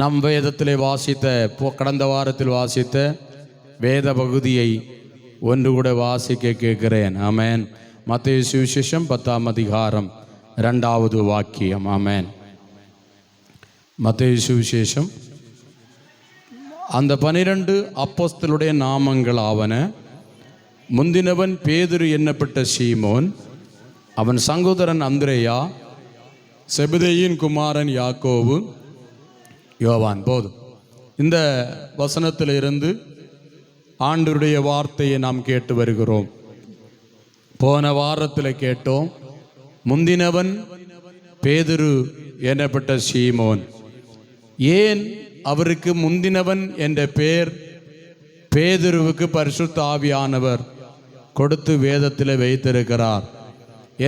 நம் வேதத்திலே கடந்த வாரத்தில் வாசித்த வேத பகுதியை ஒன்று கூட வாசிக்க கேட்கிறேன். ஆமேன். மத்தேயு சுவிசேஷம் 10ஆம் அதிகாரம் 2வது வாக்கியம். ஆமேன். மத்தேயு சுவிசேஷம். அந்த 12 அப்போஸ்தலருடைய நாமங்கள் ஆவன. முந்தினவன் பேதுரு என்னப்பட்ட சீமோன், அவன் சகோதரன் அந்திரேயா, செபதேயின் குமாரன் யாக்கோபு, யோவான். போதும். இந்த வசனத்திலிருந்து ஆண்டவருடைய வார்த்தையை நாம் கேட்டு வருகிறோம். போன வாரத்தில் கேட்டோம், முந்தினவன் பேதுரு எனப்பட்ட சீமோன். ஏன் அவருக்கு முந்தினவன் என்ற பெயர்? பேதுருவுக்கு பரிசுத்த ஆவியானவர் கொடுத்து வேதத்தில் வைத்திருக்கிறார்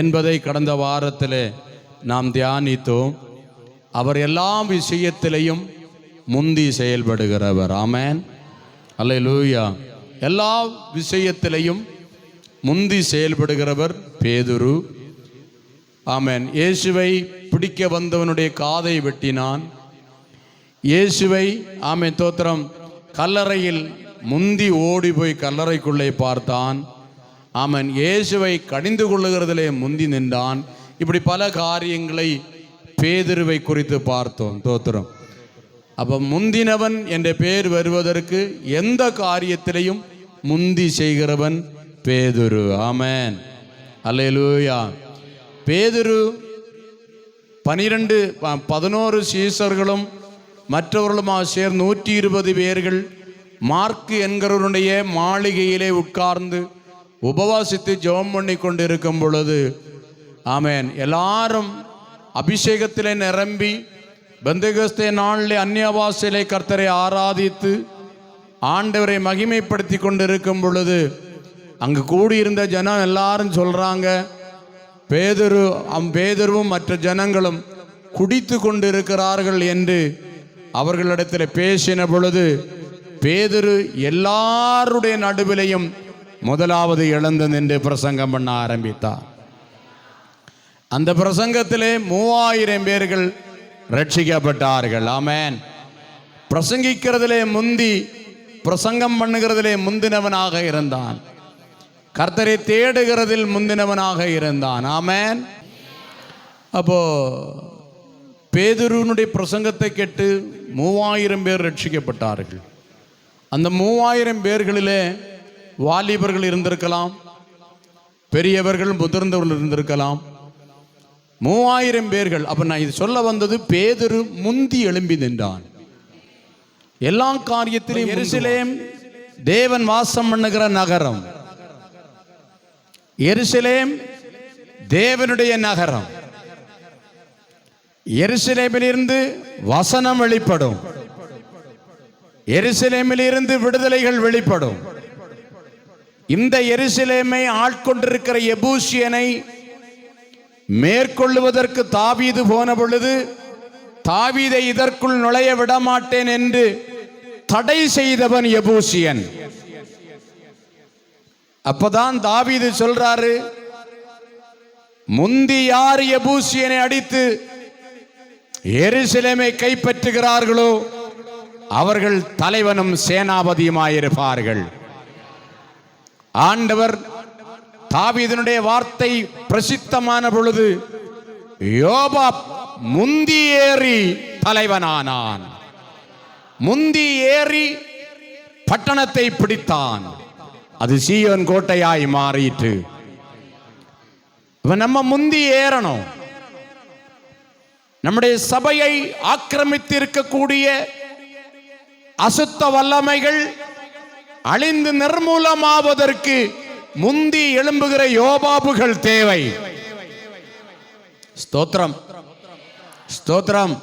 என்பதை கடந்த வாரத்தில் நாம் தியானித்தோம். அவர் எல்லா விஷயத்திலையும் முந்தி செயல்படுகிறவர். ஆமேன். அல்லேலூயா. எல்லா விஷயத்திலையும் முந்தி செயல்படுகிறவர் பேதுரு. ஆமேன். இயேசுவை பிடிக்க வந்தவனுடைய காதை வெட்டினான். இயேசுவை ஆமேன் தோத்திரம் கல்லறையில் முந்தி ஓடி போய் கல்லறைக்குள்ளே பார்த்தான். ஆமேன். இயேசுவை கடிந்து கொள்ளுகிறதிலே முந்தி நின்றான். இப்படி பல காரியங்களை பேதுருவை குறித்து பார்த்தோம். தோத்திரம். அப்போ முந்தினவன் என்ற பெயர் வருவதற்கு எந்த காரியத்திலையும் முந்தி செய்கிறவன் பேதுரு. ஆமேன். அல்லேலூயா. பேதுரு 11 சீசர்களும் மற்றவர்களுமாக சேர்ந்து 120 பேர்கள் மார்க்கு என்கிறவருடைய மாளிகையிலே உட்கார்ந்து உபவாசித்து ஜெபம் பண்ணி கொண்டு இருக்கும் பொழுது, ஆமேன், எல்லாரும் அபிஷேகத்திலே நிரம்பி பெந்தெகோஸ்தே நாளிலே அந்நியபாஷையிலே கர்த்தரை ஆராதித்து ஆண்டவரை மகிமைப்படுத்தி கொண்டிருக்கும் பொழுது அங்கு கூடியிருந்த ஜனம் எல்லாரும் சொல்றாங்க, பேதுருவும் மற்ற ஜனங்களும் குடித்து கொண்டிருக்கிறார்கள் என்று அவர்களிடத்தில் பேசின பொழுது, பேதுரு எல்லாருடைய நடுவிலையும் முதலாவது எழுந்து நின்று பிரசங்கம் பண்ண ஆரம்பித்தார். அந்த பிரசங்கத்திலே 3000 பேர்கள் ரட்சிக்கப்பட்டார்கள். ஆமேன். பிரசங்கிக்கிறதிலே முந்தி, பிரசங்கம் பண்ணுகிறதிலே முந்தினவனாக இருந்தான். கர்த்தரை தேடுகிறதில் முந்தினவனாக இருந்தான். ஆமேன். அப்போ பேதுருனுடைய பிரசங்கத்தை கேட்டு 3000 பேர் ரட்சிக்கப்பட்டார்கள். அந்த 3000 பேர்களிலே வாலிபர்கள் இருந்திருக்கலாம், பெரியவர்கள் முதிர்ந்தவர்கள் இருந்திருக்கலாம். 3000 பேர்கள். அப்ப நான் இது சொல்ல வந்தது, பேதுரு முந்தி எழும்பி நின்றான். எல்லா காரியத்திலும். எருசலேம் தேவன் வாசம் பண்ணுகிற நகரம். எருசலேம் தேவனுடைய நகரம். எருசலேமிலிருந்து வசனம் வெளிப்படும். எருசலேமிலிருந்து விடுதலைகள் வெளிப்படும். இந்த எருசலேமை ஆட்கொண்டிருக்கிற எபூசியனை மேற்கொள்ளுவதற்கு தாவீது போன பொழுது, தாவீதை இதற்குள் நுழைய விடமாட்டேன் என்று தடை செய்தவன் எபூசியன். அப்பதான் தாவீது சொல்றாரு, முந்தி யார் எபூசியனை அடித்து எருசலேமை கைப்பற்றுகிறார்களோ அவர்கள் தலைவனும் சேனாபதியுமாயிருப்பார்கள். ஆண்டவர் தாவீதினுடைய வார்த்தை பிரசித்தமான பொழுது யோபாப் முந்தி ஏறி தலைவனானான். முந்தி ஏறி பட்டணத்தை பிடித்தான். அது சீயோன் கோட்டையாய் மாறிற்று. நம்ம முந்தி ஏறணும். நம்முடைய சபையை ஆக்கிரமித்து இருக்கக்கூடிய அசுத்த வல்லமைகள் அழிந்து நிர்மூலமாவதற்கு முந்தி எழும்புகிற யோபாபுகள் தேவை. ஸ்தோத்திரம், ஸ்தோத்திரம்.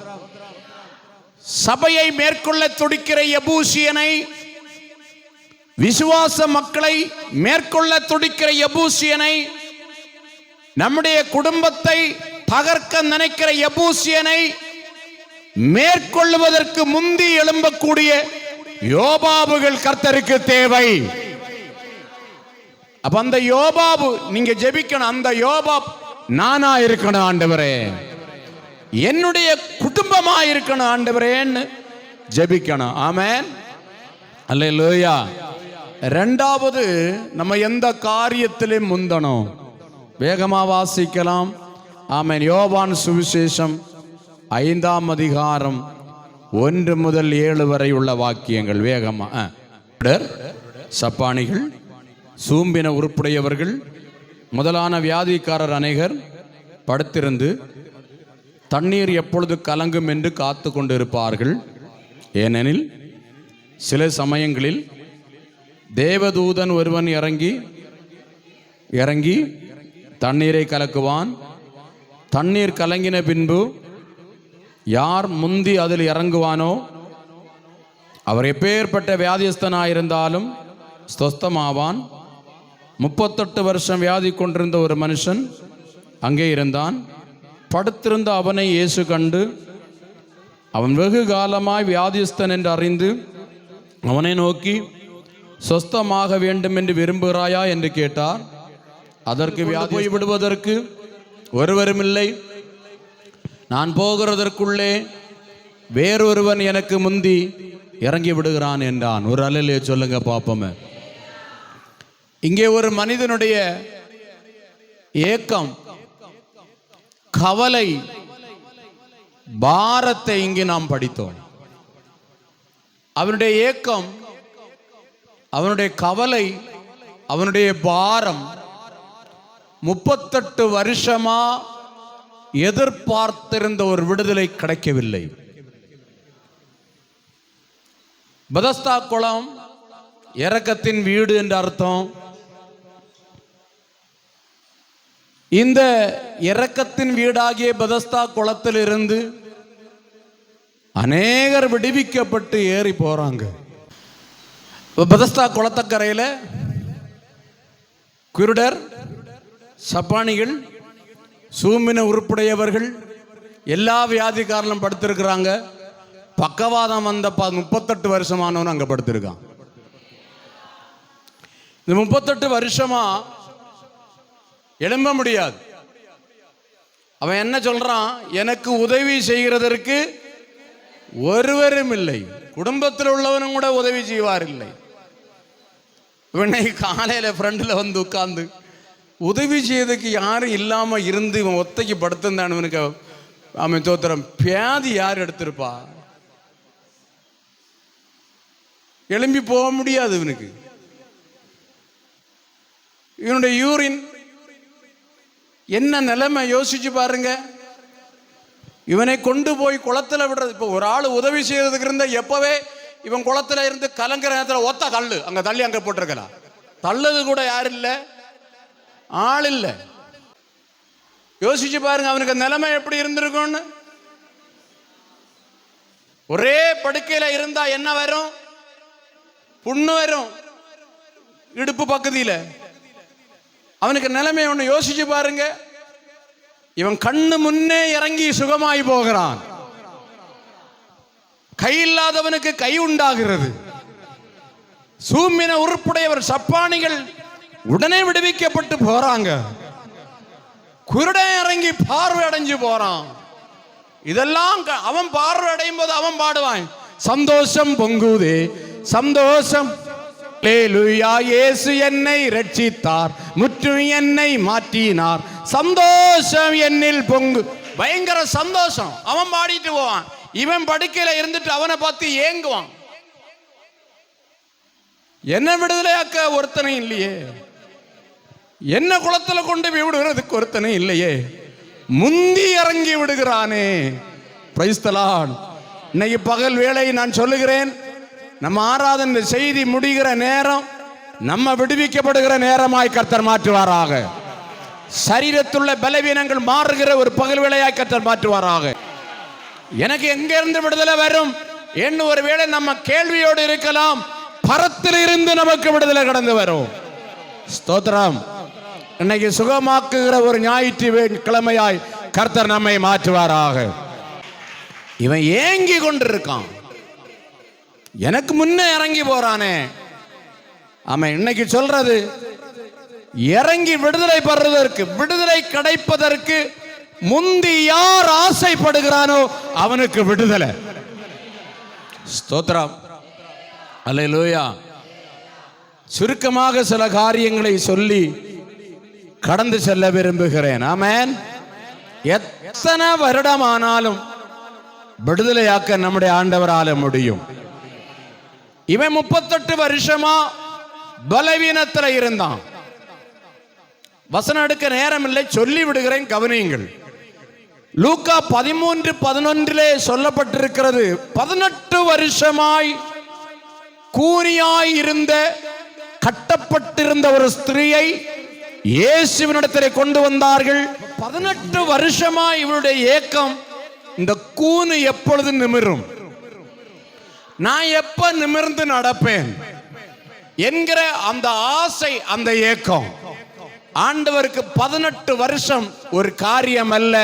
சபையை மேற்கொள்ள துடிக்கிற எபூசியனை, விசுவாச மக்களை மேற்கொள்ள துடிக்கிற எபூசியனை, நம்முடைய குடும்பத்தை தகர்க்க நினைக்கிற எபூசியனை மேற்கொள்வதற்கு முந்தி எழும்பக்கூடிய யோபாபுகள் கர்த்தருக்கு தேவை. அப்ப அந்த யோபாபு நீங்க ஜெபிக்கணும். அந்த யோபாப் நானா இருக்கணும் ஆண்டவரே, என்னுடைய குடும்பமா இருக்கணும் ஆண்டவரேன்னு ஜெபிக்கணும். ஆமென், அல்லேலூயா. இரண்டாவது, நம்ம எந்த காரியத்திலே முந்தணும்? வேகமா வாசிக்கலாம். ஆமென். யோவான் சுவிசேஷம் 5ஆம் அதிகாரம் 1 முதல் 7 வரை உள்ள வாக்கியங்கள் வேகமா. சப்பானிகள், சூம்பின உருப்புடையவர்கள் முதலான வியாதிக்காரர் அநேகர் படுத்திருந்து தண்ணீர் எப்பொழுது கலங்கும் என்று காத்து கொண்டிருப்பார்கள். ஏனெனில் சில சமயங்களில் தேவதூதன் ஒருவன் இறங்கி தண்ணீரை கலக்குவான். தண்ணீர் கலங்கின பின்பு யார் முந்தி அதில் இறங்குவானோ அவர் எப்பேற்பட்ட வியாதிஸ்தனாயிருந்தாலும் ஸ்வஸ்தமாவான். 38 வருஷம் வியாதி கொண்டிருந்த ஒரு மனுஷன் அங்கே இருந்தான். படுத்திருந்த அவனை இயேசு கண்டு, அவன் வெகு காலமாய் வியாதிஸ்தன் என்று அறிந்து அவனை நோக்கி, சொஸ்தமாக வேண்டும் என்று விரும்புகிறாயா என்று கேட்டார். அதற்கு, வியாதி போய் விடுவதற்கு ஒருவரும் இல்லை, நான் போகிறதற்குள்ளே வேறொருவன் எனக்கு முந்தி இறங்கி விடுகிறான் என்றான். ஒரு அல்லேலூயா சொல்லுங்க பாப்போமே. இங்கே ஒரு மனிதனுடைய ஏக்கம், கவலை, பாரத்தை இங்கே நாம் படித்தோம். அவனுடைய ஏக்கம், அவனுடைய கவலை, அவனுடைய பாரம் 38 வருஷமா எதிர்பார்த்திருந்த ஒரு விடுதலை கிடைக்கவில்லை. பெதஸ்தா குளம் இரக்கத்தின் வீடு என்ற அர்த்தம். இந்த இரக்கத்தின் வீடாகிய பெதஸ்தா குளத்தில் இருந்து அநேகர் விடுவிக்கப்பட்டு ஏறி போறாங்க. பெதஸ்தா குளத்தக்கரையில் குருடர், சப்பானிகள், சூம்பின உருப்புடையவர்கள், எல்லா வியாதிக்காரர்களும் படுத்திருக்கிறாங்க. பக்கவாதம் வந்த 38 வருஷமானவன் அங்க படுத்திருக்கான். இந்த 38 வருஷமா எழும்ப முடியாது. அவன் என்ன சொல்றான்? எனக்கு உதவி செய்கிறதற்கு ஒருவரும் இல்லை, குடும்பத்தில் உள்ளவனும் கூட உதவி செய்வார் இல்லை. இவனை காலையில ஃப்ரெண்டில் வந்து உட்கார்ந்து உதவி செய்யறதுக்கு யாரும் இல்லாம இருந்து இவன் ஒத்தைக்கு படுத்திருந்தான். இவனுக்கு அவன் தோத்திரம், வியாதி யார் எடுத்திருப்பா? எழும்பி போக முடியாது இவனுக்கு. இவனுடைய யூரின் என்ன நிலைமை யோசிச்சு பாருங்க. இவனை கொண்டு போய் குளத்துல விடுறது. இப்போ ஒரு ஆள் உதவி செய்யறதுக்கு இருந்த எப்பவே இவன் குளத்துல இருந்து கலங்குற நேரத்தில் ஒத்த தள்ளு, அங்க தள்ளி அங்க போட்டிருக்கலாம். தள்ளது கூட யார் இல்லை, ஆள் இல்லை. யோசிச்சு பாருங்க அவனுக்கு நிலைமை எப்படி இருந்திருக்கும்னு. ஒரே படுக்கையில இருந்தா என்ன வரும்? புண்ணு வரும் இடுப்பு பக்கத்தில. அவனுக்கு நிலைமை ஒண்ணு யோசிச்சு பாருங்க. இவன் கண்ணு முன்னே இறங்கி சுகமாய் போகிறான். கை இல்லாதவனுக்கு கை உண்டாகிறது. சூம்பின உறுப்புடையவர், சப்பானிகள் உடனே விடுவிக்கப்பட்டு போறாங்க. குருடன் இறங்கி பார்வை அடைஞ்சு போறான். இதெல்லாம் அவன் பார்வை அடையும் போது அவன் பாடுவான், சந்தோஷம் பொங்குதே சந்தோஷம், அல்லேலூயா, இயேசு என்னை ரட்சித்தார், முற்றும் என்னை மாற்றினார், சந்தோஷம் என்னில் பொங்கு. பயங்கர சந்தோஷம். அவன் பாடிட்டு போவான். இவன் படுக்கையில இருந்துட்டு அவனை பார்த்து ஏங்குவான். என்ன விடுதலையாக்க ஒருத்தனை இல்லையே, என்ன குளத்துல கொண்டு போய் விடுகிறதுக்கு ஒருத்தனை இல்லையே, முந்தி இறங்கி விடுகிறானே. Praise the Lord. இன்னைக்கு பகல் வேளை நான் சொல்லுகிறேன், நம்ம ஆராதனை செய்தி முடிகிற நேரம் நம்ம விடுவிக்கப்படுகிற நேரமாய் கர்த்தர் மாற்றுவாராக. சரீரத்துள்ள பலவீனங்கள் மாறுகிற ஒரு பகல் வேளையாய் கர்த்தர் மாற்றுவாராக. எனக்கு எங்க இருந்து விடுதலை வரும் என்று ஒரு வேளை நம்ம கேள்வியோடு இருக்கலாம். பரத்தில் இருந்து நமக்கு விடுதலை கடந்து வரும். ஸ்தோத்திரம். இன்னைக்கு சுகமாக்குகிற ஒரு ஞாயிற்று கிழமையாய் கர்த்தர் நம்மை மாற்றுவாராக. இவன் ஏங்கி கொண்டிருக்கான், எனக்கு முன்னே இறங்கி போறானே. ஆமா, இன்னைக்கு சொல்றது, இறங்கி விடுதலை பெறுவதற்கு, விடுதலை கிடைப்பதற்கு முந்தி யார் ஆசைப்படுகிறானோ அவனுக்கு விடுதலை. ஸ்தோத்திரம். அல்லேலூயா. சுருக்கமாக சில காரியங்களை சொல்லி கடந்து செல்ல விரும்புகிறேன். ஆமென். எத்தனை வருடமானாலும் விடுதலையாக்க நம்முடைய ஆண்டவரால முடியும். இவன் 38 வருஷமா பலவீனத்தில் இருந்தான். வசனம் எடுக்க நேரம் இல்லை, சொல்லி விடுகிறேன், கவனியுங்கள். லூக்கா 13:11 சொல்லப்பட்டிருக்கிறது, 18 வருஷமாய் கூனியாய் இருந்த கட்டப்பட்டிருந்த ஒரு ஸ்திரீயை இயேசுவினிடத்திலே கொண்டு வந்தார்கள். 18 வருஷமாய் இவருடைய ஏக்கம், இந்த கூனு எப்பொழுது நிமிரும், நான் எப்ப நிமிர்ந்து நடப்பேன் என்கிற அந்த ஆசை, அந்த ஏக்கம். ஆண்டவருக்கு 18 வருஷம் ஒரு காரியம் அல்ல.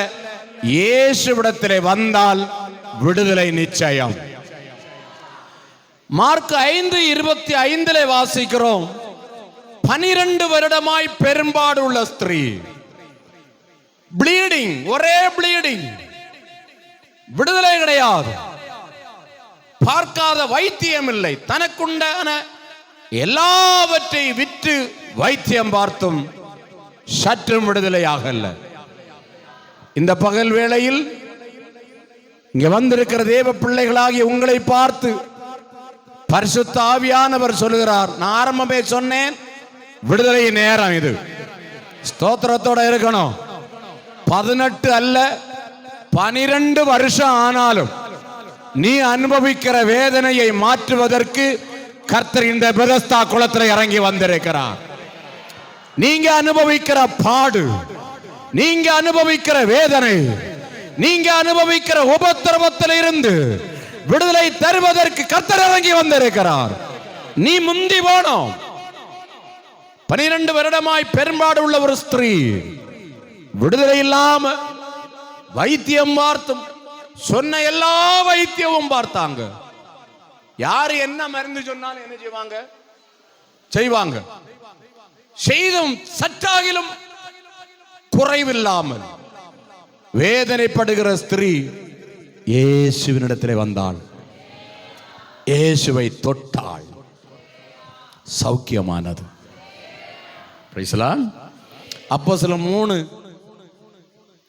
இயேசுவிடத்திலே வந்தால் விடுதலை நிச்சயம். மார்க் 5:25 வாசிக்கிறோம், 12 வருடமாய் பெரும்பாடு உள்ள ஸ்திரீ, ப்ளீடிங், ஒரே ப்ளீடிங், விடுதலை கிடையாது, பார்க்காத வைத்தியம் இல்லை, தனக்குண்டான எல்லாவற்றை விற்று வைத்தியம் பார்த்தும் சற்றும் விடுதலையாகல. இந்த பகல் வேளையில் இங்க வந்திருக்கிற தேவ பிள்ளைகளாகிய உங்களை பார்த்து பரிசுத்த ஆவியானவர் சொல்லுகிறார், நான் ஆரம்பமே சொன்னேன், விடுதலை நேரம் இது. ஸ்தோத்திரத்தோட இருக்கணும். 18 அல்ல, 12 வருஷம் ஆனாலும் நீ அனுபவிக்கிற வேதனையை மாற்றுவதற்கு கர்த்தர் இந்த பெதஸ்தா குளத்தில் இறங்கி வந்திருக்கிறார். நீங்க அனுபவிக்கிற பாடு, நீங்க அனுபவிக்கிற வேதனை, நீங்க அனுபவிக்கிற உபத்திரவத்தில் இருந்து விடுதலை தருவதற்கு கர்த்தர் இறங்கி வந்திருக்கிறார். நீ முந்தி போனோம். 12 வருடமாய் பெரும்பாடு உள்ள ஒரு ஸ்திரீ, விடுதலை இல்லாம வைத்தியம் பார்த்தும், சொன்ன எல்லா வைத்தியமும் பார்த்தாங்க. யாரு என்ன மருந்து சொன்னாலும் என்ன செய்வாங்க? செய்வாங்க. செய்தும் சற்றாகிலும் குறைவில்லாமல் வேதனைப்படுகிற ஸ்திரீ இயேசுவினிடத்திலே வந்தாள், இயேசுவை தொட்டாள், சௌக்கியமானது. அப்போஸ்தலர்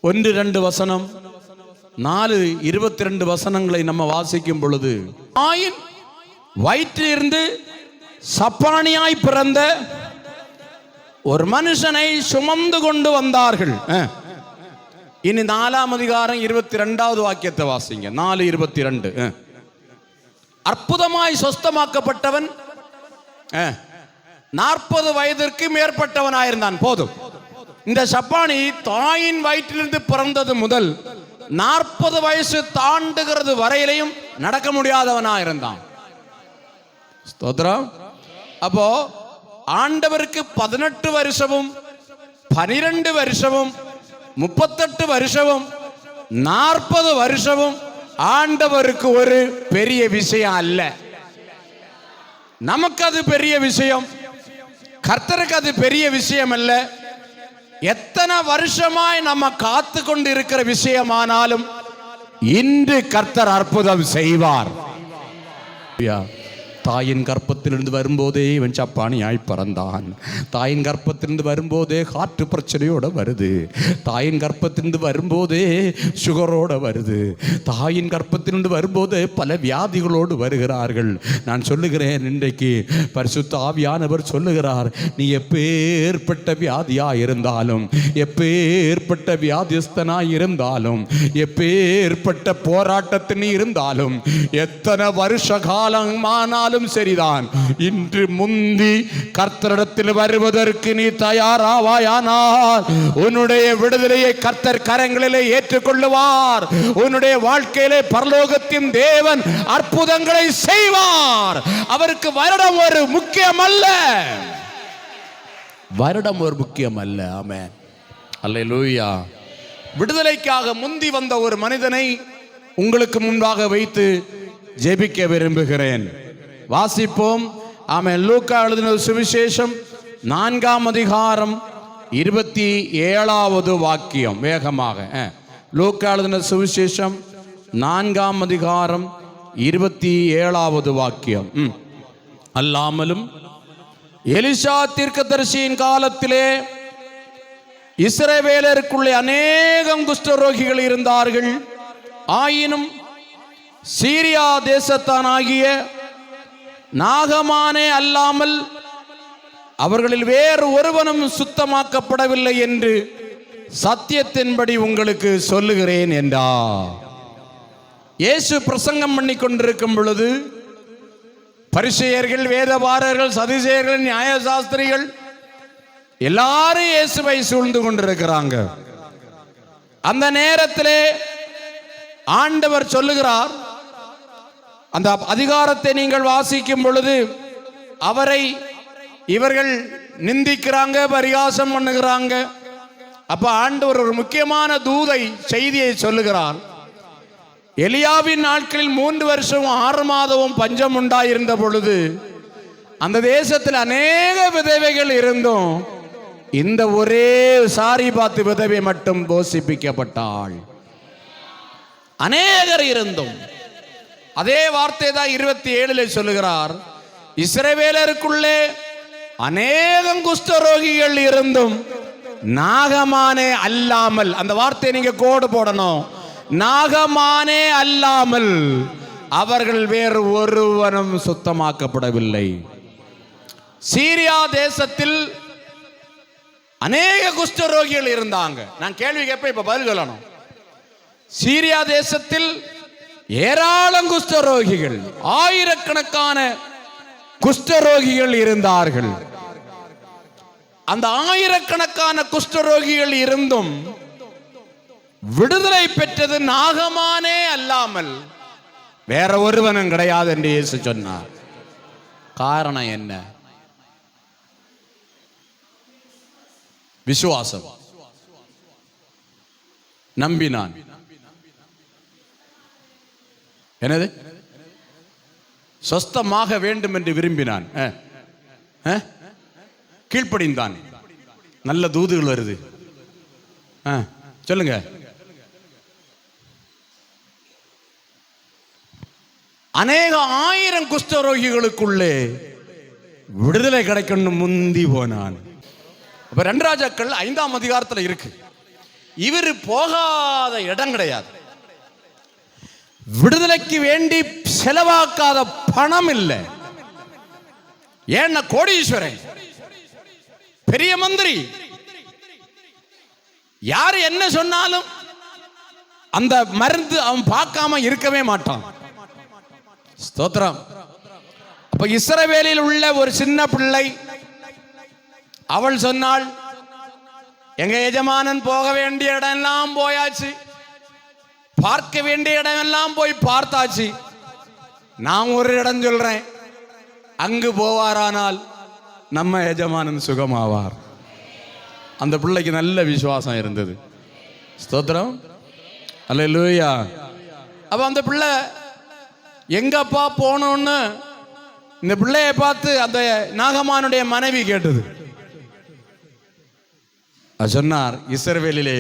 3:1-2 வசனம், 4:22 வசனங்களை நம்ம வாசிக்கும் பொழுது, தாயின் வயிற்றிலிருந்து சப்பானியாய் பிறந்த ஒரு மனுஷனை சுமந்து கொண்டு வந்தார்கள். இனி 4ஆம் அதிகாரம் 22வது வாக்கியத்தை வாசிங்க. 4:22. அற்புதமாய் சொஸ்தமாக்கப்பட்டவன் 40 வயதிற்கு மேற்பட்டவனாயிருந்தான். போதும். இந்த சப்பானி தாயின் வயிற்றிலிருந்து பிறந்தது முதல் 40 வயசு தாண்டுகிறது வரையிலையும் நடக்க முடியாதவனாயிருந்தான். ஸ்தோத்திரம். அப்போ ஆண்டவருக்கு 18 வருஷமும் 12 வருஷமும் 38 வருஷமும் 40 வருஷமும் ஆண்டவருக்கு ஒரு பெரிய விஷயம் அல்ல. நமக்கு அது பெரிய விஷயம், கர்த்தருக்கு அது பெரிய விஷயம் அல்ல. எத்தனை வருஷமாய் நம்ம காத்து கொண்டு இருக்கிற விஷயமானாலும் இன்று கர்த்தர் அற்புதம் செய்வார். தாயின் கர்ப்பத்திலிருந்து வரும்போதே இவன் சப்பானியாய் பிறந்தான். தாயின் கர்ப்பத்திலிருந்து வரும்போதே காற்று பிரச்சனையோட வருது. தாயின் கர்ப்பத்திலிருந்து வரும்போதே சுகரோட வருது. தாயின் கர்ப்பத்திலிருந்து வரும்போதே பல வியாதிகளோடு வருகிறார்கள். நான் சொல்லுகிறேன், இன்றைக்கு பரிசுத்த ஆவியானவர் சொல்லுகிறார், நீ எப்பேற்பட்ட வியாதியா இருந்தாலும், எப்பேற்பட்ட வியாதிஸ்தனாய் இருந்தாலும், எப்பேற்பட்ட போராட்டத்தின் இருந்தாலும், எத்தனை வருஷ காலமானாலும் சரிதான், இன்று முந்தி கர்த்தரிடத்தில் வருவதற்கு நீ தயாராவாயானால் உன்னுடைய விடுதலையை கர்த்தர் கரங்களிலே ஏற்றுக்கொள்ளுவார். உன்னுடைய வாழ்க்கையிலே பரலோகத்தின் தேவன் அற்புதங்களை செய்வார். அவருக்கு வருடம் ஒரு முக்கியம் அல்ல, வருடம் ஒரு முக்கியம் அல்ல. ஆமென், அல்லேலூயா. விடுதலைக்காக முந்தி வந்த ஒரு மனிதனை உங்களுக்கு முன்பாக வைத்து ஜெபிக்க விரும்புகிறேன். வாசிப்போம். ஆமென். லூக்கா எழுதின சுவிசேஷம் 4ஆம் அதிகாரம் 27வது வாக்கியம். வேகமாக லூக்கா எழுதின சுவிசேஷம் 4ஆம் அதிகாரம் 27வது வாக்கியம். அல்லாமலும் எலிசா தீர்க்கதரிசியின் காலத்திலே இஸ்ரவேலருக்குள்ளே அநேகம் குஷ்டரோகிகள் இருந்தார்கள். ஆயினும் சீரியா தேசத்தானாகிய நாகமானே அல்லாமல் அவர்களில் வேறு ஒருவனும் சுத்தமாக்கப்படவில்லை என்று சத்தியத்தின்படி உங்களுக்கு சொல்லுகிறேன் என்றார். இயேசு பிரசங்கம் பண்ணி கொண்டிருக்கும் பொழுது பரிசேயர்கள், வேதபாரகர்கள், சதுசேயர்கள், நியாயசாஸ்திரிகள் எல்லாரும் இயேசுவை சூழ்ந்து கொண்டிருக்கிறாங்க. அந்த நேரத்திலே ஆண்டவர் சொல்லுகிறார், அந்த அதிகாரத்தை நீங்கள் வாசிக்கும் பொழுது அவரை இவர்கள் நிந்திக்கிறாங்க, பரிகாசம் பண்ணுகிறாங்க. அப்ப ஆண்டவர் ஒரு முக்கியமான தூதை செய்தியை சொல்லுகிறார். எலியாவின் நாட்களில் 3 வருஷம் 6 மாதமும் பஞ்சம் உண்டாயிருந்த பொழுது அந்த தேசத்தில் அநேக விதவைகள் இருந்தும் இந்த ஒரே சாரிபாத்து விதவை மட்டும் போஷிப்பிக்கப்பட்டாள். அநேகர் இருந்தும் அதே வார்த்தை தான் 27 சொல்லுகிறார். இஸ்ரவேலருக்குள்ளே அநேகம் குஷ்டரோகிகள் இருந்தும் நாகமானே அல்லாமல், அந்த வார்த்தையை நீங்க கோடு போடணும், நாகமானே அல்லாமல் அவர்கள் வேறு ஒருவனும் சுத்தமாக்கப்படவில்லை. சீரியா தேசத்தில் அநேக குஷ்டரோகிகள் இருந்தாங்க. நான் கேள்வி கேட்பேன், இப்ப பதில் சொல்லணும். சீரியா தேசத்தில் ஏராளம் குஷ்டரோகிகள், ஆயிரக்கணக்கான குஷ்டரோகிகள் இருந்தார்கள். அந்த ஆயிரக்கணக்கான குஷ்டரோகிகள் இருந்தும் விடுதலை பெற்றது நாகமானே அல்லாமல் வேற ஒருவனும் கிடையாது என்று இயேசு சொன்னார். காரணம் என்ன? விசுவாசம். நம்பினான். என்னது? சொஸ்தமாக வேண்டும் என்று விரும்பினான். கீழ்ப்படிந்தான். நல்ல தூதுகள் வருது. சொல்லுங்க. அநேக ஆயிரம் குஷ்டரோகிகளுக்குள்ளே விடுதலை கிடைக்கணும் முந்தி போனான். அப்ப 2 ராஜாக்கள் 5ஆம் அதிகாரத்தில் இருக்கு. இவர் போகாத இடம் கிடையாது. விடுதலைக்கு வேண்டி செலவாக்காத பணம் இல்லை. ஏன்னா கோடீஸ்வரன், பெரிய மந்திரி, யாரு என்ன சொன்னாலும் அந்த மருந்து அவன் பார்க்காம இருக்கவே மாட்டான். ஸ்தோத்திரம். அப்ப இஸ்ரவேலில் உள்ள ஒரு சின்ன பிள்ளை, அவள் சொன்னாள், எங்க எஜமானன் போக வேண்டிய இடம் எல்லாம் போயாச்சு, பார்க்க வேண்டிய இடம் எல்லாம் போய் பார்த்தாச்சு, நான் ஒரு இடம் சொல்றேன், அங்கு போவாரானால் நம்ம எஜமானன் சுகமாவார். அந்த பிள்ளைக்கு நல்ல விசுவாசம் இருந்தது. ஸ்தோத்திரம். அல்லேலூயா. அப்ப அந்த பிள்ளை எங்கப்பா போனோன்னு இந்த பிள்ளையை பார்த்து அந்த நாகமானுடைய மனைவி கேட்டது. சொன்னார், இஸ்ரவேலிலே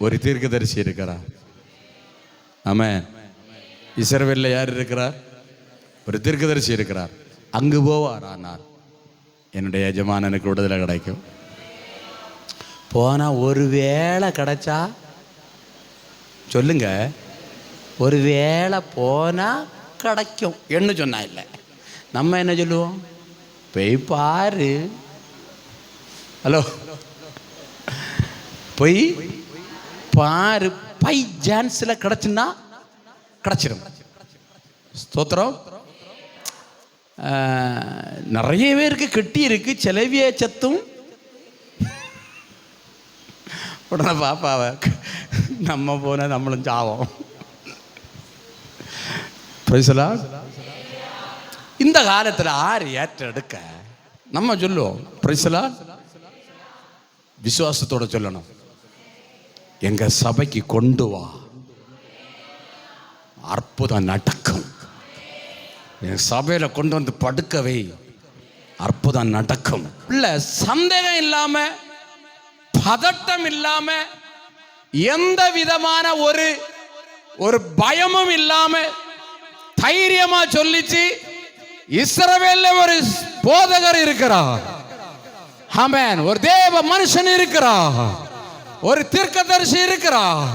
ஒரு தீர்க்கதரிசி இருக்கிறார். ஆமென். இஸ்ரவேலில் யார் இருக்கிறார்? ஒரு தீர்க்கதரிசி இருக்கிறார். அங்கு போவாரானால் என்னுடைய எஜமானனுக்கு விடுதலை கிடைக்கும். போனா ஒரு வேளை கிடைச்சா சொல்லுங்க, ஒரு வேளை போனா கிடைக்கும் என்ன சொன்னா இல்லை. நம்ம என்ன சொல்லுவோம்? போய் பாரு. ஹலோ, போய் பாரு. பை சான்ஸில் கிடைச்சுன்னா கிடைச்சிடும். ஸ்தோத்திரம். நிறைய பேருக்கு கெட்டி இருக்கு, செலவிய சத்தும் உடனே பாப்பாவ நம்ம போன நம்மளும் சாவோம். இந்த காலத்தில் ஆறு ஏற்றெடுக்க நம்ம சொல்லுவோம் பிரைசலா. விசுவாசத்தோட சொல்லணும், எங்க சபைக்கு கொண்டு வா, அற்புதம் நடக்கும். என் சபையில கொண்டு வந்து படுக்கவே அற்புதம் நடக்கும். இல்ல சந்தேகம் இல்லாம, பதட்டம் இல்லாம, எந்த விதமான ஒரு பயமும் இல்லாம தைரியமா சொல்லிச்சு, இஸ்ரவேல்ல ஒரு போதகர் இருக்கிறார், ஆமென், ஒரு தேவ மனுஷன் இருக்கிறார், ஒரு தீர்க்கதரிசி இருக்கிறார்,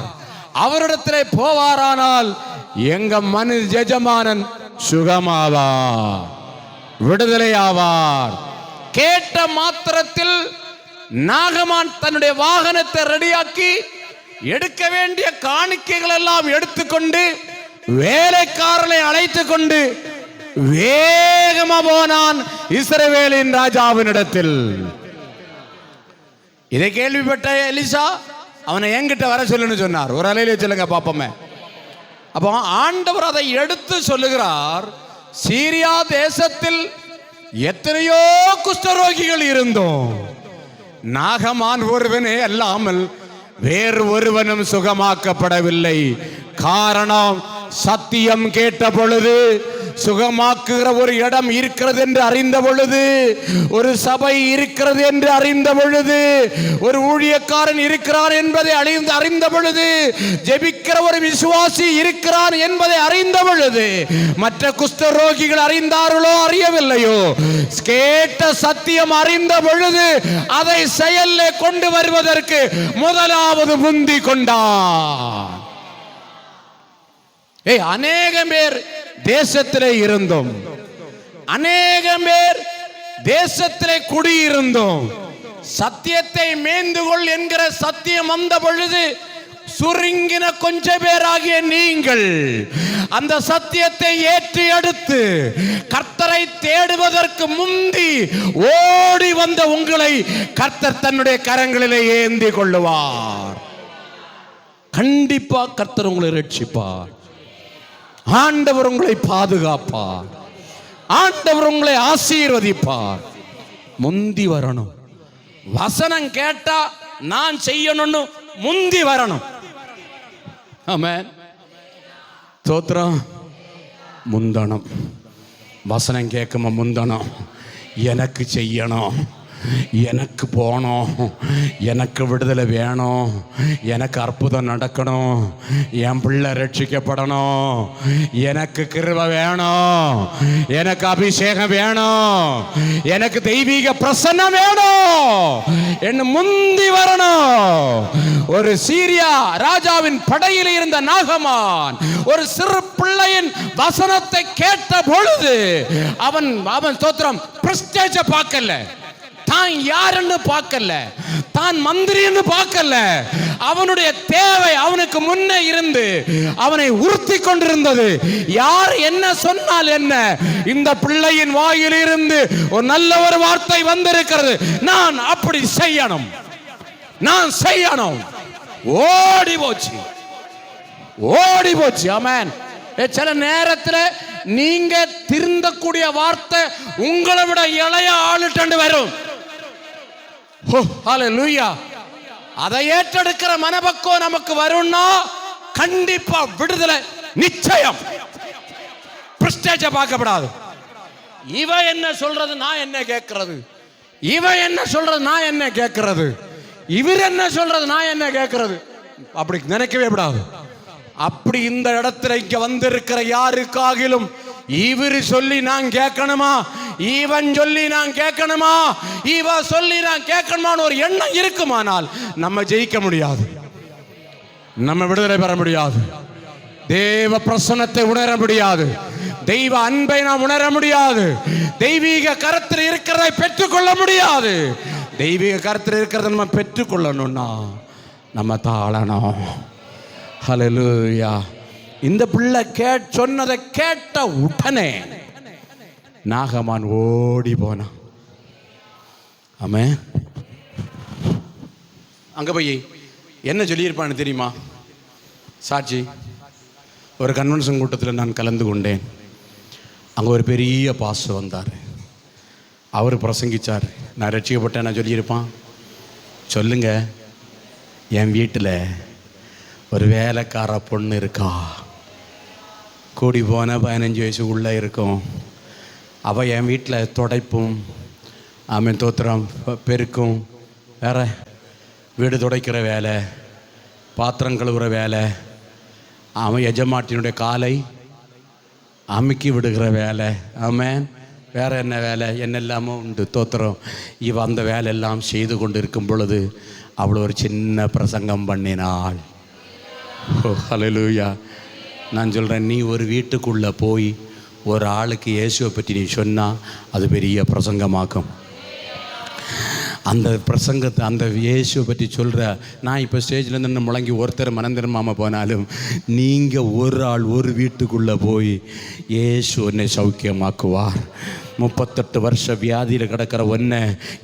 அவரிடத்திலே போவாரானால் எங்க மனு எஜமானன் சுகமாவார், விடுதலை ஆவார். கேட்ட மாத்திரத்தில் நாகமான் தன்னுடைய வாகனத்தை ரெடியாக்கி எடுக்க வேண்டிய காணிக்கைகள் எல்லாம் எடுத்துக்கொண்டு வேலைக்காரனை அழைத்து கொண்டு வேகமா போனான் இஸ்ரவேலின் ராஜாவினிடத்தில். இதை கேள்விப்பட்ட எலிசா அவனை என்கிட்ட வர சொல்லுன்னு சொன்னார். ஒரு அலையில சொல்லுங்க பாப்போமே. அப்போ ஆண்டவர் அதை எடுத்து சொல்லுகிறார், சீரியா தேசத்தில் எத்தனையோ குஷ்டரோகிகள் இருந்தோம், நாகமான் ஒருவனே அல்லாமல் வேறு ஒருவனும் சுகமாக்கப்படவில்லை. காரணம், சத்தியம் கேட்ட பொழுது, சுகமாக்குகிற ஒரு இடம் இருக்கிறது என்று அறிந்த பொழுது, ஒரு சபை இருக்கிறது என்று அறிந்த பொழுது, ஒரு ஊழியக்காரன் இருக்கிறான் என்பதை அறிந்த பொழுது, ஜெபிக்கிற ஒரு விசுவாசி இருக்கிறான் என்பதை அறிந்த பொழுது, மற்ற குஷ்டரோகிகள் அறிந்தார்களோ அறியவில்லையோ, கேட்ட சத்தியம் அறிந்த பொழுது அதை செயலில் கொண்டு வருவதற்கு முதலாவது முந்தி கொண்டான். அநேகம் பேர் தேசத்திலே இருந்தோம், அநேகம் பேர் தேசத்திலே குடியிருந்தோம். சத்தியத்தை மேய்ந்துகொள் என்கிற சத்தியம் வந்த பொழுது சுருங்கின கொஞ்ச பேராகிய நீங்கள் அந்த சத்தியத்தை ஏற்றி எடுத்து கர்த்தரை தேடுவதற்கு முந்தி ஓடி வந்த உங்களை கர்த்தர் தன்னுடைய கரங்களிலே ஏந்தி கொள்ளுவார். கண்டிப்பா கர்த்தர் உங்களை ரட்சிப்பார். ஆண்டவர் உங்களை பாதுகாப்பார். ஆண்டவர் உங்களை ஆசீர்வதிப்பார். முந்தி வரணும். வசனம் கேட்டா நான் செய்யணும்னு முந்தி வரணும். ஆமென். ஸ்தோத்திரம். முந்தணும். வசனம் கேட்குமா முந்தணும். எனக்கு செய்யணும், எனக்கு போகணும், எனக்கு விடுதலை வேணும், எனக்கு அற்புதம் நடக்கணும், என் பிள்ளை ரட்சிக்கப்படணும், எனக்கு கிருபை வேணும், எனக்கு அபிஷேகம் வேணும், எனக்கு தெய்வீக பிரசன்னம் வேணும் என்று முந்தி வரணும். ஒரு சீரியா ராஜாவின் படையில் இருந்த நாகமான் ஒரு சிறு பிள்ளையின் வசனத்தை கேட்ட பொழுது அவன் ஸ்தோத்திரம் பிரஸ்டேஜ பார்க்கல, தான் யாருன்னு பார்க்கல, தான் மந்திரின்னு பார்க்கல. அவனுடைய தேவை அவனுக்கு முன்னே இருந்து அவனை உறுத்தி கொண்டிருந்தது. யார் என்ன சொன்னால் என்ன, இந்த பிள்ளையின் வாயில் இருந்து ஒரு நல்ல ஒரு வார்த்தை வந்திருக்கிறது, நான் அப்படி செய்யணும், நான் செய்யணும். ஓடி போச்சு, ஓடி போச்சு. ஆமென். சில நேரத்தில் நீங்க திருந்தக்கூடிய வார்த்தை உங்களை விட இளைய ஆளுட்டு வரும். ஹல்லேலூயா. அதை ஏற்றெடுக்கிற மனபக்குவம் நமக்கு வரும்னா கண்டிப்பா விடுதலை நிச்சயம். பிரஸ்டேஜ பார்க்கப்படாது. இவ என்ன சொல்றது, நான் என்ன கேட்கிறது, இவ என்ன சொல்றது, நான் என்ன கேட்கிறது, இவர் என்ன சொல்றது, நான் என்ன கேட்கிறது, அப்படி நினைக்கவே கூடாது. அப்படி இந்த இடத்துல இங்க வந்திருக்கிற யாருக்காகிலும் இவர் சொல்லி நான் கேட்கணுமா, இவன் சொல்லி நான் கேட்கணுமா, இவ சொல்லி நான் கேட்கணுமான்னு ஒரு எண்ணம் இருக்குமானால் நம்ம ஜெயிக்க முடியாது, நம்ம விடுதலை பெற முடியாது, தேவ பிரசன்னத்தை உணர முடியாது, தெய்வ அன்பை நாம் உணர முடியாது, தெய்வீக கருத்தில் இருக்கிறதை பெற்றுக்கொள்ள முடியாது. தெய்வீக கருத்தில் இருக்கிறத நம்ம பெற்றுக்கொள்ளணும்னா நம்ம தாழணும். ஹல்லேலூயா. இந்த பிள்ளை சொன்னதை கேட்ட உடனே நாகமான் ஓடி போனான். ஆமென். அங்க போய் என்ன சொல்லியிருப்பான்னு தெரியுமா? சாட்சி, ஒரு கன்வென்ஷன் கூட்டத்தில் நான் கலந்து கொண்டேன். அங்கே ஒரு பெரிய பாஸ் வந்தார். அவர் பிரசங்கிச்சார். நான் ரட்சிக்கப்பட்டேன். நான் சொல்லியிருப்பான், சொல்லுங்க, என் வீட்டில் ஒரு வேலைக்கார பொண்ணு இருக்கா, கூடி போன 15 வயசுக்குள்ளே இருக்கும். அவள் என் வீட்டில் துடைப்பும், ஆமென் தோத்திரம், பெருக்கும், வேற வீடு துடைக்கிற வேலை, பாத்திரம் கழுவுற வேலை, அவன் எஜமாட்டினுடைய காலை அமுக்கி விடுகிற வேலை. ஆமென். வேற என்ன வேலை? என்னெல்லாமோ உண்டு. தோத்திரம். இவ அந்த வேலையெல்லாம் செய்து கொண்டு இருக்கும் பொழுது அவள் ஒரு சின்ன பிரசங்கம் பண்ணினாள். ஓ ஹல்லேலூயா. நான் சொல்கிறேன், நீ ஒரு வீட்டுக்குள்ளே போய் ஒரு ஆளுக்கு இயேசுவை பற்றி நீ சொன்னால் அது பெரிய பிரசங்கமாக்கும். அந்த பிரசங்கத்தை, அந்த இயேசுவை பற்றி சொல்கிற, நான் இப்போ ஸ்டேஜில் நின்று முழங்கி ஒருத்தர் மனந்திரமாமல் போனாலும் நீங்கள் ஒரு ஆள் ஒரு வீட்டுக்குள்ளே போய் இயேசு உன்னை சௌக்கியமாக்குவார். 38 வருஷ வியாதியில் கிடக்கிற ஒன்றை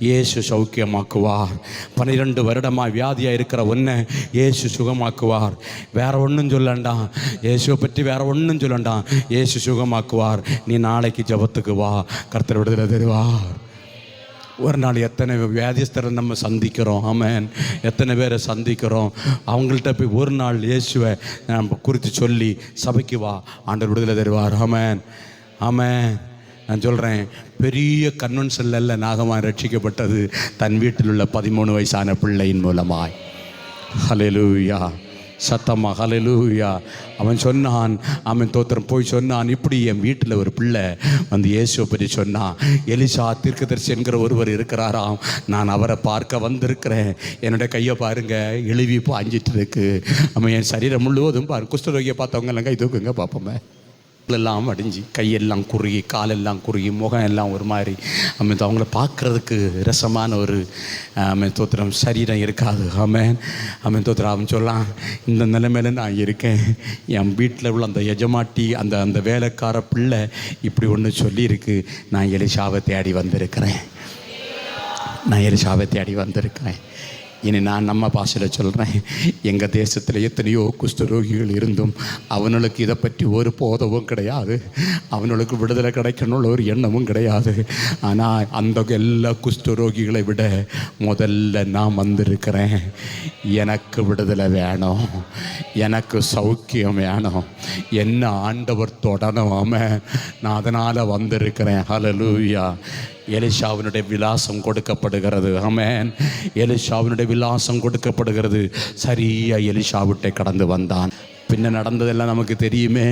இயேசு சௌக்கியமாக்குவார். 12 வருடமாக வியாதியாக இருக்கிற ஒன்றை இயேசு சுகமாக்குவார். வேற ஒன்றும் சொல்லண்டாம், இயேசுவை பற்றி வேற ஒன்றும் சொல்லண்டாம், இயேசு சுகமாக்குவார். நீ நாளைக்கு ஜெபத்துக்கு வா, கர்த்தர் விடுதலை தருவார். ஒரு நாள் எத்தனை வியாதிஸ்தரை நம்ம சந்திக்கிறோம். ஆமென். எத்தனை பேரை சந்திக்கிறோம். அவங்கள்ட்ட போய் ஒரு நாள் இயேசுவை நம்ம குறித்து சொல்லி சபைக்கு வா, ஆண்டவர் விடுதலை தருவார். ஆமென். ஆமென். நான் சொல்கிறேன், பெரிய கன்வென்ஷன்ல நாகமான் ரட்சிக்கப்பட்டது தன் வீட்டில் உள்ள 13 வயசான பிள்ளையின் மூலமாய். ஹல்லேலூயா. சத்தமா ஹல்லேலூயா. அவன் சொன்னான், அவன் தோத்திரம் போய் சொன்னான், இப்படி என் வீட்டில் ஒரு பிள்ளை வந்து இயேசுவை பற்றி சொன்னான். எலிசா தீர்க்கதரிசி என்கிற ஒருவர் இருக்கிறாராம், நான் அவரை பார்க்க வந்திருக்கிறேன். என்னுடைய கையை பாருங்க, எழுவி பாஞ்சிட்டு இருக்கு. அவன் என் சரீரம் முழுவதும் பாரு. குஷ்டரோகியை பார்த்தவங்க எல்லாம் கை தூக்குங்க பார்ப்போமே. எல்லாம் அடிஞ்சு, கையெல்லாம் குறுகி, காலெல்லாம் குறுகி, முகம் எல்லாம் ஒரு மாதிரி. அவன் அவங்கள பார்க்குறதுக்கு ரசமான ஒரு தோத்திரம் சரீரம் இருக்காது. அவன் தோத்திரம் அவன் சொல்லலாம், இந்த நிலைமையில நான் இருக்கேன். என் வீட்டில் உள்ள அந்த எஜமாட்டி, அந்த வேலைக்கார பிள்ளை இப்படி ஒன்று சொல்லியிருக்கு. நான் எலிசாவை தேடி வந்திருக்கிறேன். இனி நான் நம்ம பாஷையில் சொல்கிறேன், எங்கள் தேசத்தில் எத்தனையோ குஷ்டரோகிகள் இருந்தும் அவனுக்கு இதை பற்றி ஒரு போதவும் கிடையாது. அவனுக்கு விடுதலை கிடைக்கணும்னு ஒரு எண்ணமும் கிடையாது. ஆனால் அந்த எல்லா குஷ்டரோகிகளை விட முதல்ல நான் வந்திருக்கிறேன். எனக்கு விடுதலை வேணும், எனக்கு சௌக்கியம் வேணும், என்ன ஆண்டவர் தொடணும். நான் அதனால் வந்திருக்கிறேன். ஹல்லேலூயா. எலிசாவினுடைய விலாசம் கொடுக்கப்படுகிறது. ஆமென். எலிசாவினுடைய விலாசம் கொடுக்கப்படுகிறது. சரியா எலிசாவிட்டை கடந்து வந்தான். பின்ன நடந்ததெல்லாம் நமக்கு தெரியுமே.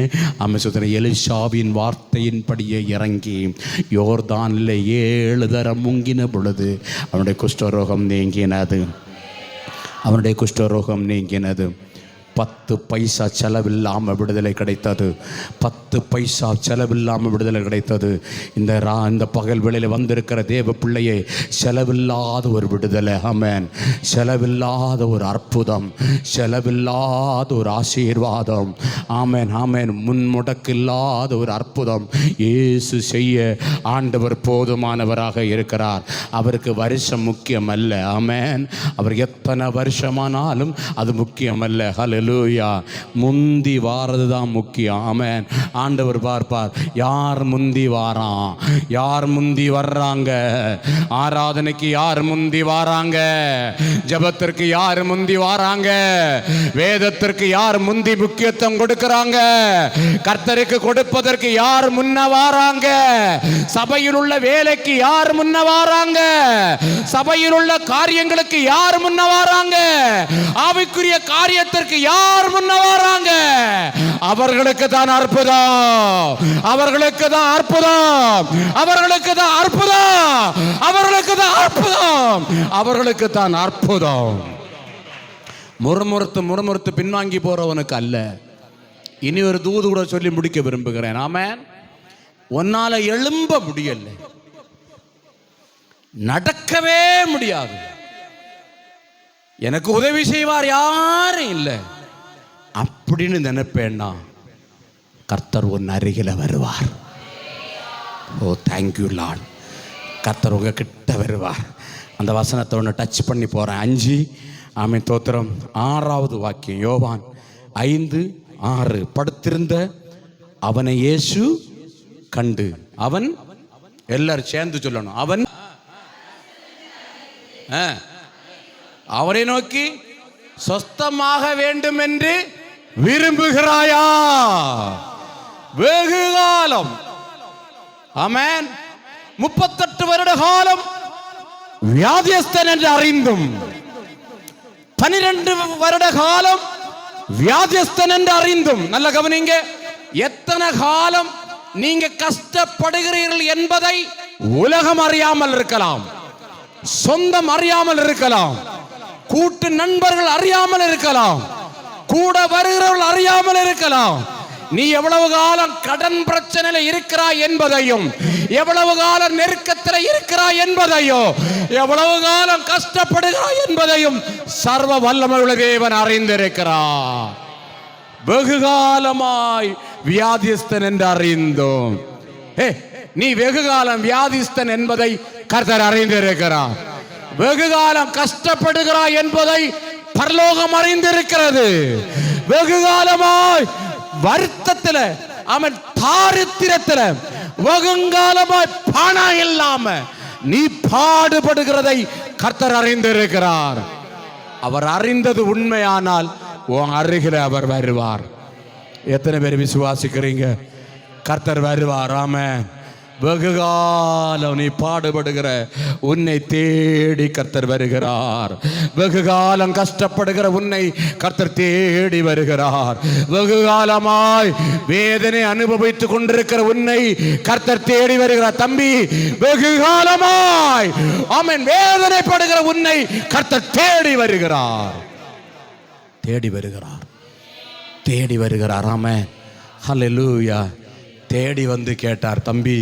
சொல்ற எலிசாவின் வார்த்தையின்படியே இறங்கி யோர்தானில் 7 தரம் முங்கின பொழுது அவனுடைய குஷ்டரோகம் நீங்கினது. 10 பைசா செலவில்லாமல் விடுதலை கிடைத்தது. 10 பைசா செலவில்லாமல் விடுதலை கிடைத்தது. இந்த பகல் வேளையில் வந்திருக்கிற தேவ பிள்ளையே, செலவில்லாத ஒரு விடுதலை. ஆமென். செலவில்லாத ஒரு அற்புதம், செலவில்லாத ஒரு ஆசீர்வாதம். ஆமென். ஆமென். முன்முடக்கில்லாத ஒரு அற்புதம் இயேசு செய்ய ஆண்டவர் போதுமானவராக இருக்கிறார். அவருக்கு வருஷம் முக்கியம் அல்ல. ஆமென். அவர் எத்தனை வருஷமானாலும் அது முக்கியம் அல்ல. ஹல்லேலூயா. முந்தி வாரது தான் முக்கியம். ஆமென். ஆண்டவர் பார்ப்பார், யார் முந்தி வாரான், யார் முந்தி வர்றாங்க, ஆராதனைக்கு யார் முந்தி வாராங்க, ஜெபத்திற்கு யார் முந்தி வாராங்க, வேதத்திற்கு யார் முந்தி முக்கியத்துவம் கொடுக்கறாங்க, கர்த்தருக்கு கொடுப்பதற்கு யார் முன்ன வாராங்க, சபையில் உள்ள வேலைக்கு யார் முன்ன வாராங்க, சபையில் உள்ள காரியங்களுக்கு யார் முன்ன வாராங்க, ஆவிக்குரிய காரியத்திற்கு யார் முன்ன வராங்க, அவர்களுக்கு தான் அற்புதம், அவர்களுக்கு தான் அற்புதம், அவர்களுக்கு தான் அற்புதம், அவர்களுக்கு தான் அற்புதம், அவர்களுக்கு தான் அற்புதம். முறுமுறுத்து பின்வாங்கி போறவனுக்கு அல்ல. இனி ஒரு தூது கூட சொல்லி முடிக்க விரும்புகிறேன். ஆமென். உன்னால எழும்ப முடியல, நடக்கவே முடியாது, எனக்கு உதவி செய்வார் யாரும் இல்லை அப்படின்னு நினைப்பேன்னா கர்த்தர் உன் அருகில வருவார். ஓ தேங்க்யூ லார்ட். கர்த்தர் உங்க கிட்ட வருவார். அந்த வசனத்தை ஒன்று டச் பண்ணி போறேன். 5 ஆமென் தோத்திரம் 6வது வாக்கியம், யோவான் 5:6. படுத்திருந்த அவனை இயேசு கண்டு, அவன் எல்லாரும் சேர்ந்து சொல்லணும், அவன் அவரை நோக்கி சொஸ்தமாக வேண்டும் என்று விரும்புகிறாயா? வெகு காலம், ஆமென், 38 வருட காலம் வியாதியஸ்தன் என்று அறிந்தும், 12 வருட காலம் வியாதியஸ்தன் என்று அறிந்தும், நல்ல கவனிங்க, எத்தனை காலம் நீங்க கஷ்டப்படுகிறீர்கள் என்பதை உலகம் அறியாமல் இருக்கலாம், சொந்தம் அறியாமல் இருக்கலாம், கூட்டு நண்பர்கள் அறியாமல் இருக்கலாம், கூட வருகிறவர்கள் அறியாமல் இருக்கலாம். நீ எவ்வளவு காலம் கடன் பிரச்சனையில இருக்கிறாய் என்பதையும், எவ்வளவு காலம் நெருக்கத்தில் இருக்கிறாய் என்பதையும், எவ்வளவு காலம் கஷ்டப்படுகிறாய் என்பதையும் சர்வ வல்லமையுள்ள தேவன் அறிந்திருக்கிறார். வெகு காலமாய் வியாதிஸ்தன் என்று அறிந்தோம். நீ வெகு காலம் வியாதிஸ்தன் என்பதை கர்த்தர் அறிந்திருக்கிறார். வெகு காலம் கஷ்டப்படுகிறாய் என்பதை பரலோகம் அறிந்திருக்கிறது. வெகு காலமாய் வருத்தத்தில், அவன் தாரித்திரத்தில், வெகுங்காலமாய் பணம் இல்லாம நீ பாடுபடுகிறதை கர்த்தர் அறிந்திருக்கிறார். அவர் அறிந்தது உண்மையானால் உன் அருகில அவர் வருவார். எத்தனை பேர் விசுவாசிக்கிறீங்க? கர்த்தர் வருவார். ஆமென். வெகு காலம் நீ பாடுபடுகிற உன்னை தேடி கர்த்தர் வருகிறார். வெகு காலம் கஷ்டப்படுகிற உன்னை கர்த்தர் தேடி வருகிறார். வெகு காலமாய் வேதனை அனுபவித்துக் கொண்டிருக்கிற உன்னை கர்த்தர் தேடி வருகிறார். தம்பி, வெகு காலமாய் ஆமென் வேதனைப்படுகிற உன்னை கர்த்தர் தேடி வருகிறார். தேடி வருகிறார், தேடி வருகிறார். ஆமென். ஹல்லேலூயா. தேடி வந்து கேட்டார், தம்பி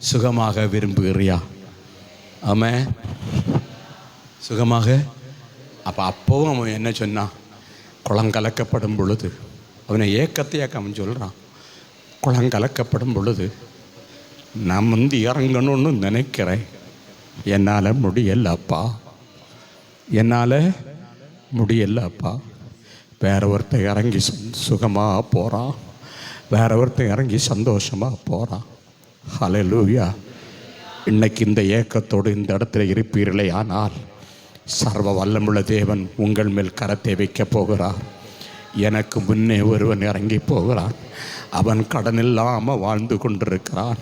சுகமாக விரும்புகிறியா? ஆமென். சுகமாக. அப்பவும் அவன் என்ன சொன்னான்? குளம் கலக்கப்படும் பொழுது, அவனை ஏக்கத்தையாக்க அவன் சொல்றான், குளம் கலக்கப்படும் பொழுது நான் வந்து இறங்கணும்னு நினைக்கிறேன், என்னால் முடியலப்பா, என்னால் முடியலப்பா. வேற ஒருத்தர் இறங்கி சுகமாக போகிறான், வேற ஒருத்தர் இறங்கி சந்தோஷமாக போகிறான். ஹல்லேலூயா. இன்னைக்கு இந்த ஏக்கத்தோடு இந்த இடத்துல இருப்பீர்களே, ஆனால் சர்வ வல்லமுள்ள தேவன் உங்கள் மேல் கரத்தை வைக்கப் போகிறார். எனக்கு முன்னே ஒருவன் இறங்கி போகிறான். அவன் கடன் இல்லாமல் வாழ்ந்து கொண்டிருக்கிறான்.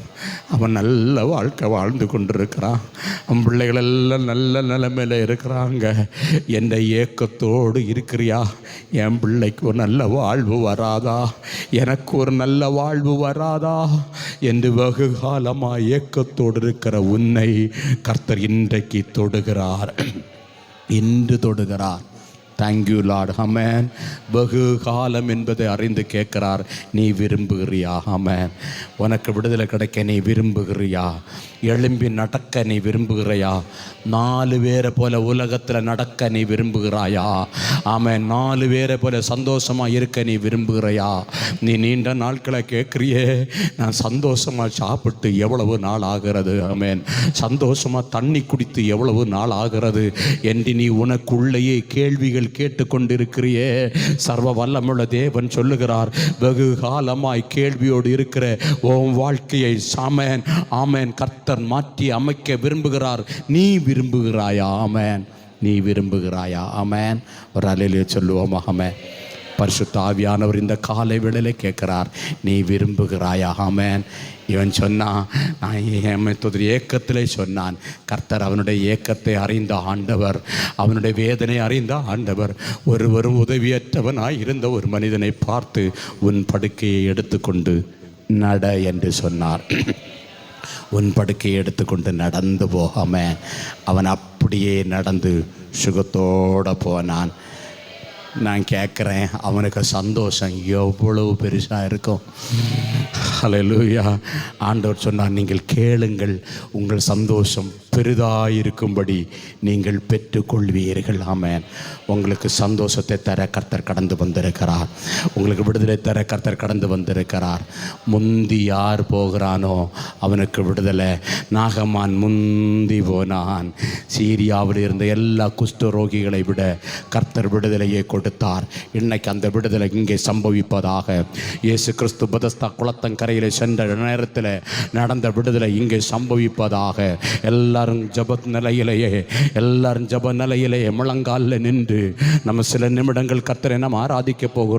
அவன் நல்ல வாழ்க்கை வாழ்ந்து கொண்டிருக்கிறான். அவன் பிள்ளைகள் எல்லாம் நல்ல நிலைமையில் இருக்கிறாங்க. என்ற ஏக்கத்தோடு இருக்கிறியா? என் பிள்ளைக்கு ஒரு நல்ல வாழ்வு வராதா, எனக்கு ஒரு நல்ல வாழ்வு வராதா என்று வெகு காலமாக ஏக்கத்தோடு இருக்கிற உன்னை கர்த்தர் இன்றைக்கு தொடுகிறார், இன்று தொடுகிறார். Thank you Lord. ஆமென். வெகு காலம் என்பதை அறிந்து கேட்கிறார், நீ விரும்புகிறியா? ஆமென். உனக்கு விடுதலை கிடைக்க நீ விரும்புகிறியா? எழும்பி நடக்க நீ விரும்புகிறையா? 4 பேரை போல உலகத்தில் நடக்க நீ விரும்புகிறாயா? ஆமென். 4 பேரை போல சந்தோஷமாக இருக்க நீ விரும்புகிறையா? நீ நீண்ட நாட்களை கேட்குறியே, நான் சந்தோஷமாக சாப்பிட்டு எவ்வளவு நாள் ஆகிறது, ஆமென், சந்தோஷமாக தண்ணி குடித்து எவ்வளவு நாள் ஆகிறது என்று நீ உனக்குள்ளேயே கேள்விகள் கேட்டுக்கொண்டிருக்கிறியே. சர்வ வல்லமுள்ள தேவன் சொல்லுகிறார், வெகு காலமாய் கேள்வியோடு இருக்கிற உன் வாழ்க்கையை ஆமென் ஆமென் கர்த்தர் மாற்றி அமைக்க விரும்புகிறார். நீ விரும்புகிறாயா? ஆமென். நீ விரும்புகிறாயா? ஆமென். ஒரு அல்லேலூயா சொல்லுவோம். ஆமென். பரிசுத்த ஆவியானவர் இந்த காலை வேளையிலே கேட்கிறார், நீ விரும்புகிறாயா? ஆமென். இவன் சொன்னான், நான் ஏக்கத்திலே சொன்னான். கர்த்தர் அவனுடைய ஏக்கத்தை அறிந்த ஆண்டவர், அவனுடைய வேதனை அறிந்த ஆண்டவர். ஒருவரும் உதவியற்றவனாய் இருந்த ஒரு மனிதனை பார்த்து, உன் படுக்கையை எடுத்துக்கொண்டு நட என்று சொன்னார். உன் படுக்கையை எடுத்துக்கொண்டு நடந்து போகாம அவன் அப்படியே நடந்து சுகத்தோடு போனான். நான் கேட்குறேன், அவனுக்கு சந்தோஷம் எவ்வளவு பெருசாக இருக்கும். ஹல்லேலூயா. ஆண்டவர் சொன்னார், நீங்கள் கேளுங்கள், உங்கள் சந்தோஷம் பெரிதாயிருக்கும்படி நீங்கள் பெற்றுக்கொள்வீர்கள். ஆமென். உங்களுக்கு சந்தோஷத்தை தர கர்த்தர் கடந்து வந்திருக்கிறார். உங்களுக்கு விடுதலை தர கர்த்தர் கடந்து வந்திருக்கிறார். முந்தி யார் போகிறானோ அவனுக்கு விடுதலை. நாகமான் முந்தி போனான். சீரியாவில் இருந்த எல்லா குஷ்டரோகிகளை விட கர்த்தர் விடுதலையை கொடுத்தார். இன்னைக்கு அந்த விடுதலை இங்கே சம்பவிப்பதாக. இயேசு கிறிஸ்து பெதஸ்தா குளத்தங்கரையில் சென்ற நேரத்தில் நடந்த விடுதலை இங்கே சம்பவிப்பதாக. எல்லாரும் ஜப நிலையிலேயே முழங்காலில் நின்று நம்ம சில நிமிடங்கள் கர்த்தரை நாம் ஆராதிக்க போகிறோம்.